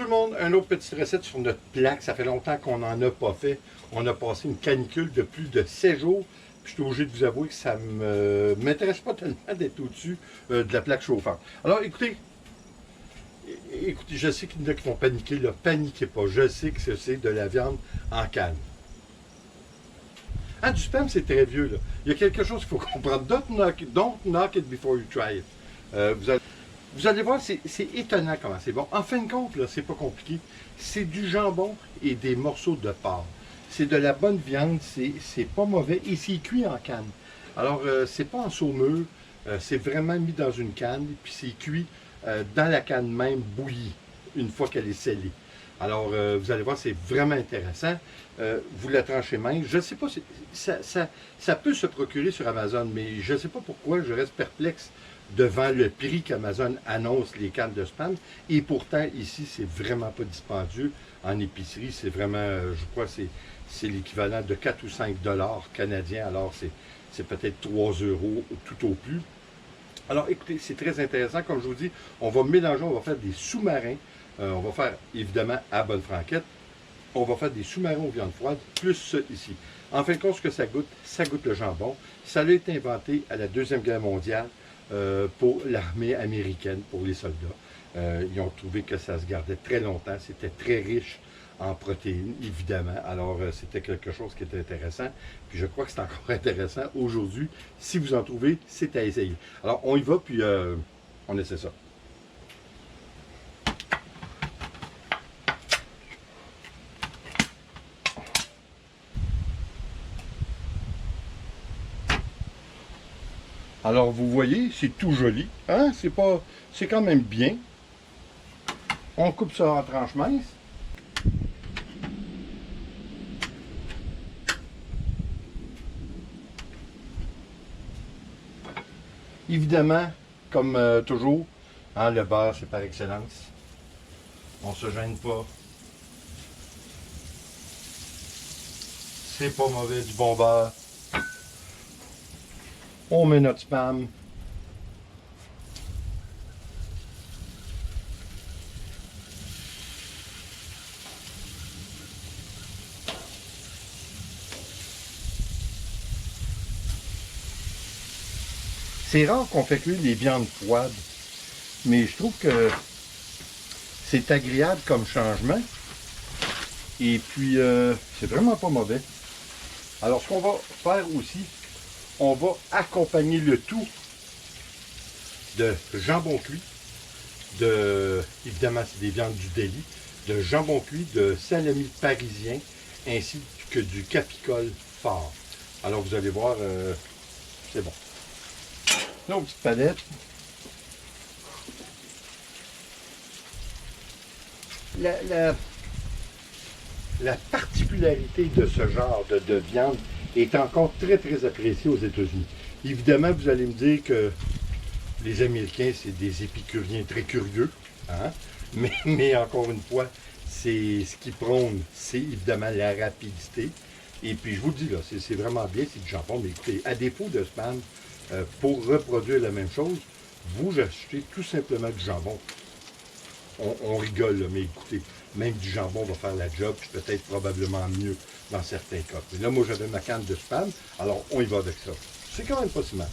le monde, une autre petite recette sur notre plaque. Ça fait longtemps qu'on n'en a pas fait. On a passé une canicule de plus de 7 jours. Puis je suis obligé de vous avouer que ça ne m'intéresse pas tellement d'être au-dessus de la plaque chauffante. Alors écoutez, je sais qu'il y en a qui vont paniquer. Là, paniquez pas. Je sais que c'est de la viande en canne. Ah, du spam, c'est très vieux. Là. Il y a quelque chose qu'il faut comprendre. Don't knock it before you try it. Vous allez voir, c'est étonnant comment c'est bon. En fin de compte, là, c'est pas compliqué. C'est du jambon et des morceaux de porc. C'est de la bonne viande, c'est pas mauvais et c'est cuit en canne. Alors, c'est pas en saumure, c'est vraiment mis dans une canne, puis c'est cuit dans la canne même, bouillie, une fois qu'elle est scellée. Alors, vous allez voir, c'est vraiment intéressant. Vous la tranchez mince. Je ne sais pas, ça peut se procurer sur Amazon, mais je ne sais pas pourquoi je reste perplexe devant le prix qu'Amazon annonce les cannes de spam. Et pourtant, ici, c'est vraiment pas dispendieux. En épicerie, c'est vraiment, je crois, c'est l'équivalent de 4 ou 5 dollars canadiens. Alors, c'est peut-être 3 euros tout au plus. Alors, écoutez, c'est très intéressant. Comme je vous dis, on va mélanger, on va faire des sous-marins. On va faire, évidemment, à bonne franquette. On va faire des sous-marins aux viandes froides, plus ça ici. En fin de compte, ce que ça goûte le jambon. Ça a été inventé à la Deuxième Guerre mondiale pour l'armée américaine, pour les soldats. Ils ont trouvé que ça se gardait très longtemps. C'était très riche en protéines, évidemment. Alors, c'était quelque chose qui était intéressant. Puis je crois que c'est encore intéressant aujourd'hui. Si vous en trouvez, c'est à essayer. Alors, on y va, puis on essaie ça. Alors, vous voyez, c'est tout joli. Hein? C'est quand même bien. On coupe ça en tranches minces. Évidemment, comme toujours, hein, le beurre, c'est par excellence. On ne se gêne pas. C'est pas mauvais, du bon beurre. On met notre spam. C'est rare qu'on fait cuire des viandes froides, mais je trouve que c'est agréable comme changement. Et puis, c'est vraiment pas mauvais. Alors, ce qu'on va faire aussi, on va accompagner le tout de jambon cuit, évidemment, c'est des viandes du délit, de jambon cuit, de salami parisien, ainsi que du capicole fort. Alors, vous allez voir, c'est bon. Nos petites palettes. La particularité de ce genre de viande est encore très, très appréciée aux États-Unis. Évidemment, vous allez me dire que les Américains, c'est des épicuriens très curieux. Hein? Mais encore une fois, c'est ce qui prône, c'est évidemment la rapidité. Et puis, je vous le dis, là, c'est vraiment bien, c'est du jambon. Mais écoutez, à défaut de spam, pour reproduire la même chose, vous achetez tout simplement du jambon. On rigole, là, mais écoutez, même du jambon va faire la job, puis peut-être probablement mieux dans certains cas. Mais là, moi, j'avais ma canne de spam, alors on y va avec ça. C'est quand même pas si mal.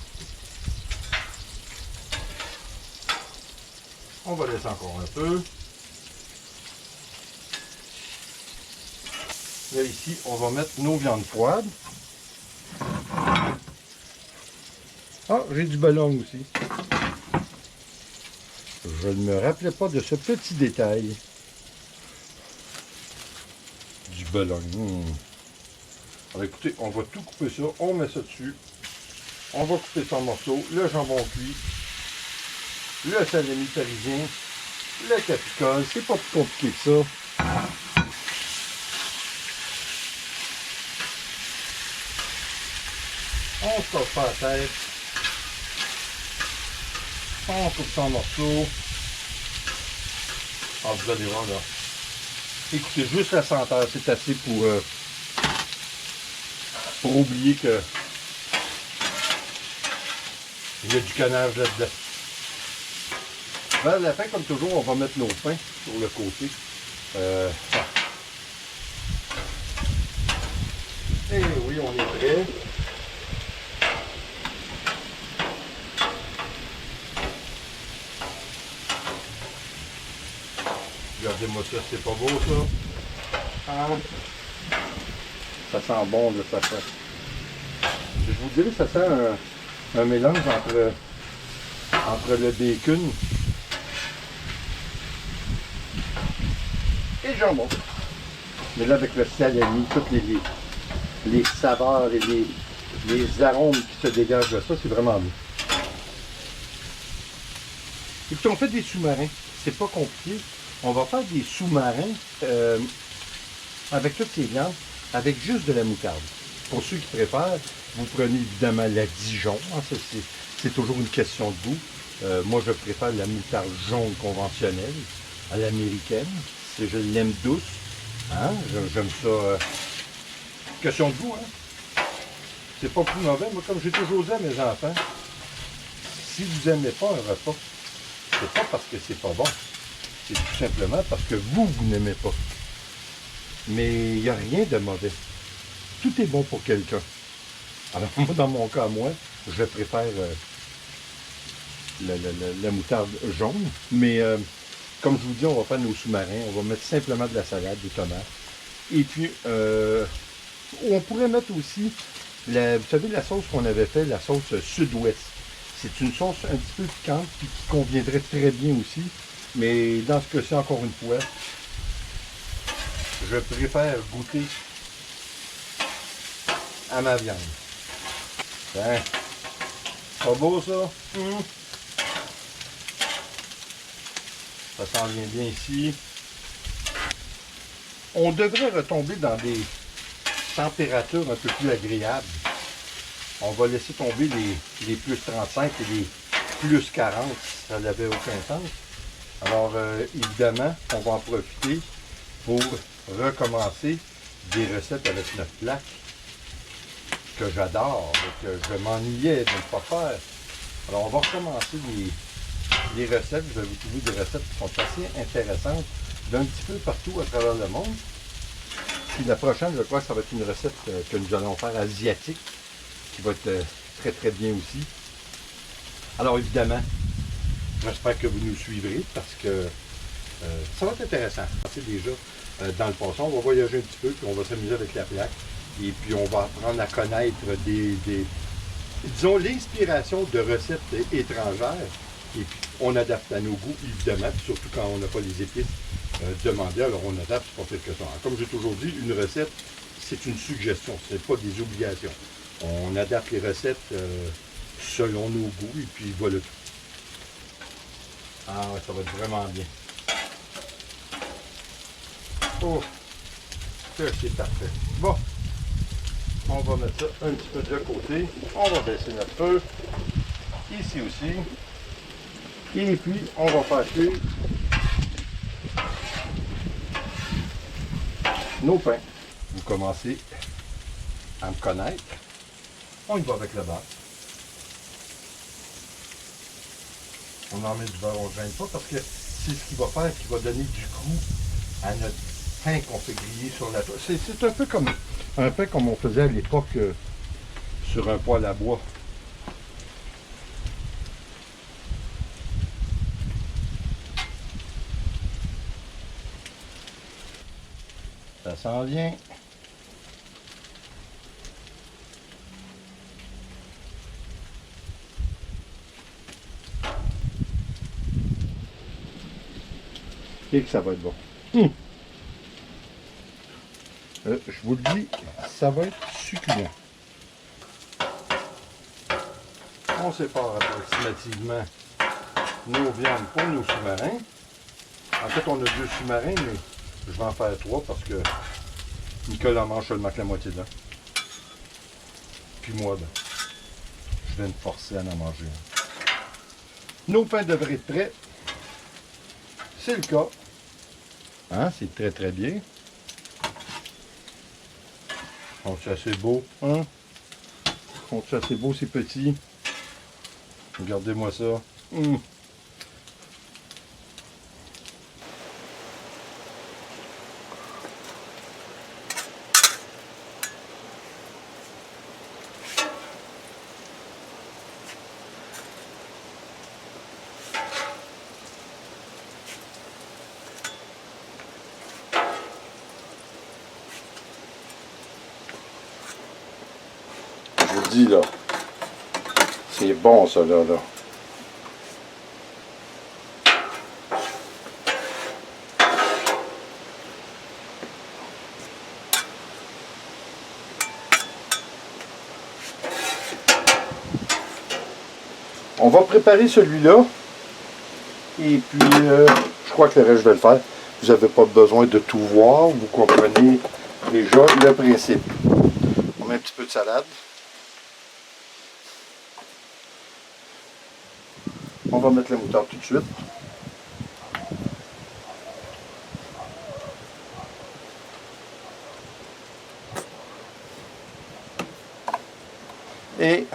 On va laisser encore un peu. Là, ici, on va mettre nos viandes froides. Ah, j'ai du bologne aussi. Je ne me rappelais pas de ce petit détail. Du bologne. Alors écoutez, on va tout couper ça. On met ça dessus. On va couper ça en morceaux. Le jambon cuit. Le salami parisien. Le capicole. C'est pas plus compliqué que ça. On se casse pas la tête. On coupe ça en morceaux. Ah, vous allez voir là. Écoutez, juste la senteur, c'est assez pour oublier que il y a du canage là-dedans. Vers la fin, comme toujours, on va mettre nos pains sur le côté. Ah. Et oui, on est prêt. Regardez-moi ça, c'est pas beau ça? Ah. Ça sent bon de ça fait. Je vous dirais que ça sent un mélange entre le bacon et le jambon. Mais là avec le salami, toutes les saveurs et les arômes qui se dégagent de ça, c'est vraiment bien. Et puis on fait des sous-marins, c'est pas compliqué. On va faire des sous-marins avec toutes ces viandes, avec juste de la moutarde. Pour ceux qui préfèrent, vous prenez évidemment la Dijon, hein, ça c'est toujours une question de goût. Moi je préfère la moutarde jaune conventionnelle à l'américaine, je l'aime douce, hein, j'aime ça. Question de goût, hein. C'est pas plus mauvais, moi comme j'ai toujours dit à mes enfants, si vous n'aimez pas un repas, c'est pas parce que c'est pas bon, c'est tout simplement parce que vous n'aimez pas. Mais il n'y a rien de mauvais. Tout est bon pour quelqu'un. Alors moi, dans mon cas, moi, je préfère la moutarde jaune. Mais comme je vous dis, on va faire nos sous-marins. On va mettre simplement de la salade, des tomates. Et puis, on pourrait mettre aussi, vous savez, la sauce qu'on avait fait, la sauce sud-ouest. C'est une sauce un petit peu piquante qui conviendrait très bien aussi. Mais dans ce cas-ci, encore une fois, je préfère goûter à ma viande. Hein? Pas beau ça? Ça s'en vient bien ici. On devrait retomber dans des températures un peu plus agréables. On va laisser tomber les plus 35 et les plus 40 si ça n'avait aucun sens. Alors évidemment, on va en profiter pour recommencer des recettes avec notre plaque que j'adore et que je m'ennuyais de ne pas faire. Alors on va recommencer les recettes. Vous allez trouver des recettes qui sont assez intéressantes d'un petit peu partout à travers le monde. Puis la prochaine, je crois que ça va être une recette que nous allons faire asiatique, qui va être très très bien aussi. Alors évidemment, j'espère que vous nous suivrez parce que ça va être intéressant. C'est déjà dans le passé, on va voyager un petit peu, puis on va s'amuser avec la plaque. Et puis on va apprendre à connaître disons, l'inspiration de recettes étrangères. Et puis on adapte à nos goûts, évidemment, puis surtout quand on n'a pas les épices demandées, alors on adapte pour quelque chose. Comme j'ai toujours dit, une recette, c'est une suggestion, ce n'est pas des obligations. On adapte les recettes selon nos goûts, et puis voilà tout. Ah ouais, ça va être vraiment bien. Oh, c'est parfait. Bon, on va mettre ça un petit peu de côté. On va baisser notre feu. Ici aussi. Et puis, on va faire cuire nos pains. Vous commencez à me connaître. On y va avec le beurre. On en met du beurre, on ne gêne pas parce que c'est ce qui va faire, qui va donner du goût à notre pain qu'on fait griller sur la toile. C'est un peu comme un pain comme on faisait à l'époque sur un poêle à bois. Ça s'en vient. Et que ça va être bon. Je vous le dis, ça va être succulent. On sépare approximativement nos viandes pour nos sous-marins. En fait, on a 2 sous-marins, mais je vais en faire 3 parce que Nicolas en mange seulement que la moitié dedans. Puis moi, ben, je vais me forcer à en manger. Nos pains devraient être prêts. C'est le cas. Hein, c'est très très bien. C'est assez beau. Hein? C'est assez beau, c'est petit. Regardez-moi ça. vous le dis là. C'est bon ça là. On va préparer celui-là. Et puis, je crois que le reste, je vais le faire. Vous n'avez pas besoin de tout voir. Vous comprenez déjà le principe. On met un petit peu de salade. On va mettre la moutarde tout de suite. Et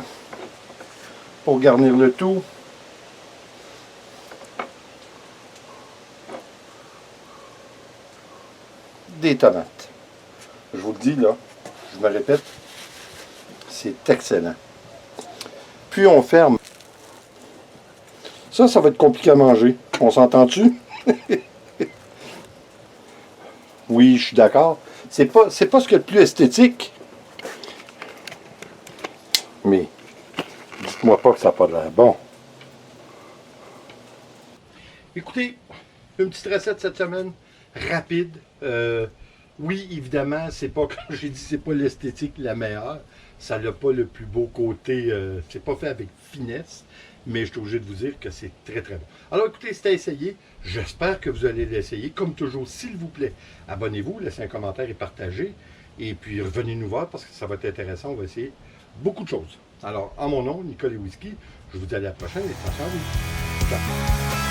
pour garnir le tout, des tomates. Je vous le dis là, je me répète, c'est excellent. Puis on ferme. Ça va être compliqué à manger. On s'entend-tu? Oui, je suis d'accord. C'est pas ce qu'il y a de plus esthétique. Mais dites-moi pas que ça n'a pas de l'air bon. Écoutez, une petite recette cette semaine, rapide. Oui, évidemment, c'est pas, comme j'ai dit, c'est pas l'esthétique la meilleure. Ça n'a pas le plus beau côté, c'est pas fait avec finesse, mais je suis obligé de vous dire que c'est très très bon. Alors écoutez, c'est à essayer. J'espère que vous allez l'essayer. Comme toujours, s'il vous plaît, abonnez-vous, laissez un commentaire et partagez. Et puis revenez nous voir parce que ça va être intéressant. On va essayer beaucoup de choses. Alors, en mon nom, Nicolas Whisky, je vous dis à la prochaine et attention à vous. Ciao.